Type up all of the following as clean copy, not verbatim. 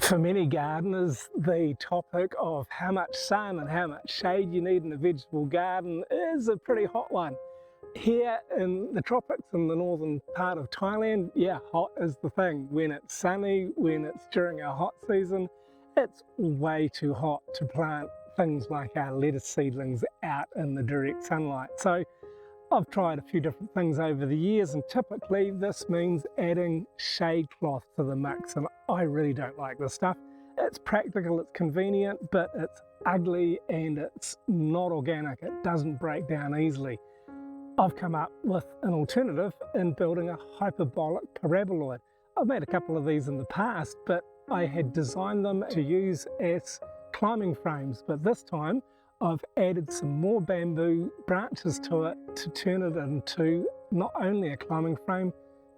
For many gardeners, the topic of how much sun and how much shade you need in a vegetable garden is a pretty hot one. Here in the tropics in the northern part of Thailand, yeah, hot is the thing. When it's sunny, when it's during our hot season, it's way too hot to plant things like our lettuce seedlings out in the direct sunlight. So I've tried a few different things over the years, and typically this means adding shade cloth to the mix, and I really don't like this stuff. It's practical, it's convenient, but it's ugly and it's not organic. It doesn't break down easily. I've come up with an alternative in building a hyperbolic paraboloid. I've made a couple of these in the past, but I had designed them to use as climbing frames, but this time I've added some more bamboo branches to it to turn it into not only a climbing frame,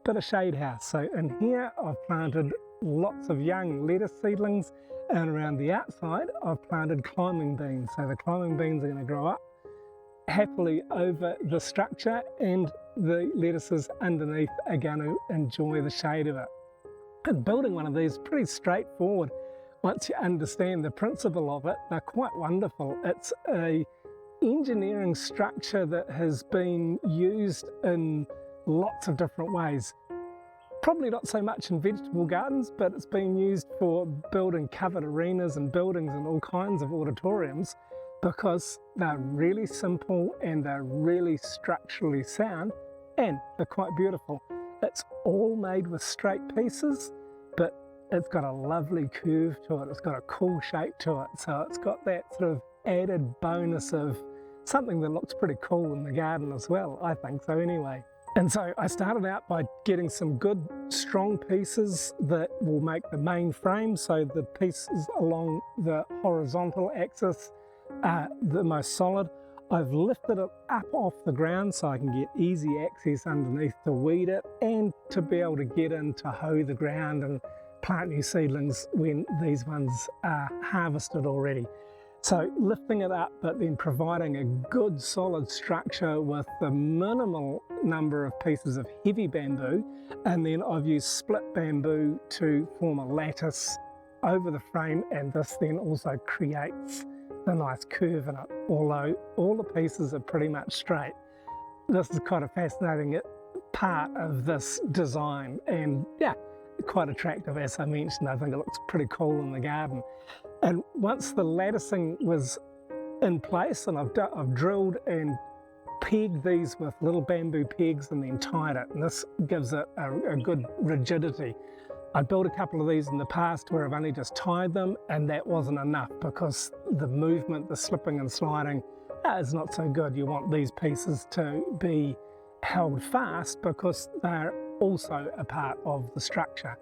but a shade house. So in here I've planted lots of young lettuce seedlings, and around the outside I've planted climbing beans. So the climbing beans are going to grow up happily over the structure, and the lettuces underneath are going to enjoy the shade of it. And building one of these is pretty straightforward. Once you understand the principle of it, they're quite wonderful. It's an engineering structure that has been used in lots of different ways. Probably not so much in vegetable gardens, but it's been used for building covered arenas and buildings and all kinds of auditoriums, because they're really simple and they're really structurally sound, and they're quite beautiful. It's all made with straight pieces, but it's got a lovely curve to it. It's got a cool shape to it. So it's got that sort of added bonus of something that looks pretty cool in the garden as well, I think so anyway. And so I started out by getting some good strong pieces that will make the main frame. So the pieces along the horizontal axis are the most solid. I've lifted it up off the ground so I can get easy access underneath to weed it and to be able to get in to hoe the ground and plant new seedlings when these ones are harvested already. So lifting it up, but then providing a good solid structure with the minimal number of pieces of heavy bamboo, and then I've used split bamboo to form a lattice over the frame, and this then also creates the nice curve in it, although all the pieces are pretty much straight. This is quite a fascinating part of this design, and yeah, quite attractive. As I mentioned, I think it looks pretty cool in the garden. And once the latticing was in place, and I've drilled and pegged these with little bamboo pegs and then tied it, and this gives it a good rigidity. I built a couple of these in the past where I've only just tied them, and that wasn't enough because the movement, the slipping and sliding is not so good. You want these pieces to be held fast because they're also a part of the structure.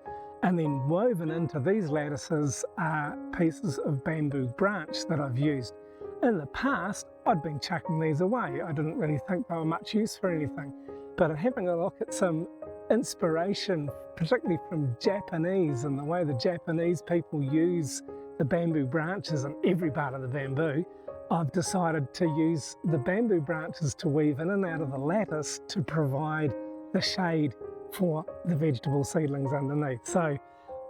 And then woven into these lattices are pieces of bamboo branch that I've used. In the past, I'd been chucking these away. I didn't really think they were much use for anything. But having a look at some inspiration, particularly from Japanese, and the way the Japanese people use the bamboo branches in every part of the bamboo, I've decided to use the bamboo branches to weave in and out of the lattice to provide the shade for the vegetable seedlings underneath. So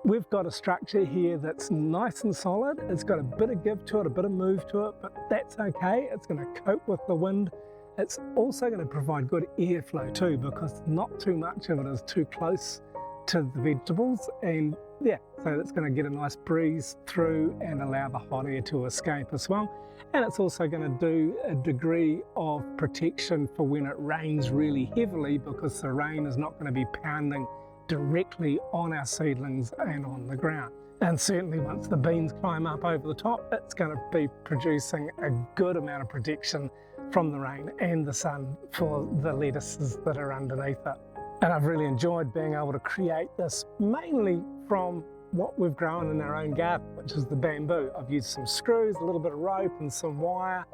we've got a structure here that's nice and solid. It's got a bit of give to it, a bit of move to it, but that's okay. It's going to cope with the wind. It's also going to provide good airflow too, because not too much of it is too close to the vegetables, and yeah, so it's going to get a nice breeze through and allow the hot air to escape as well. And it's also going to do a degree of protection for when it rains really heavily, because the rain is not going to be pounding directly on our seedlings and on the ground. And certainly once the beans climb up over the top, it's going to be producing a good amount of protection from the rain and the sun for the lettuces that are underneath it. And I've really enjoyed being able to create this mainly from what we've grown in our own garden, which is the bamboo. I've used some screws, a little bit of rope and some wire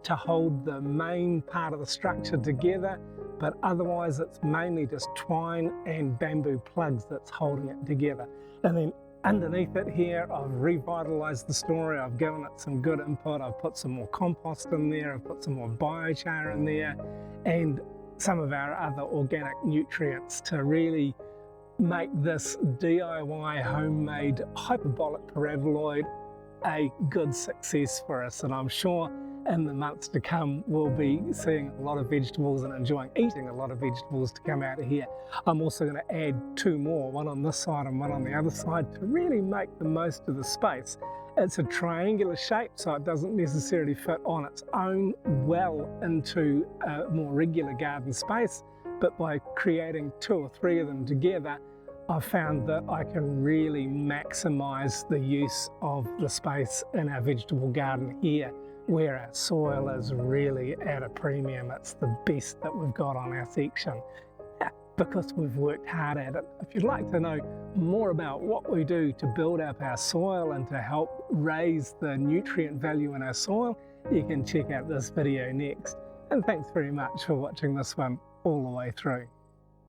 to hold the main part of the structure together, but otherwise it's mainly just twine and bamboo plugs that's holding it together. And then underneath it here, I've revitalized the story. I've given it some good input. I've put some more compost in there. I've put some more biochar in there, and some of our other organic nutrients to really make this DIY homemade hyperbolic paraboloid a good success for us, and I'm sure in the months to come we'll be seeing a lot of vegetables and enjoying eating a lot of vegetables to come out of here. I'm also going to add two more, one on this side and one on the other side, to really make the most of the space. It's a triangular shape, so it doesn't necessarily fit on its own well into a more regular garden space, but by creating two or three of them together, I've found that I can really maximize the use of the space in our vegetable garden here, where our soil is really at a premium. It's the best that we've got on our section, because we've worked hard at it. If you'd like to know more about what we do to build up our soil and to help raise the nutrient value in our soil, you can check out this video next. And thanks very much for watching this one all the way through.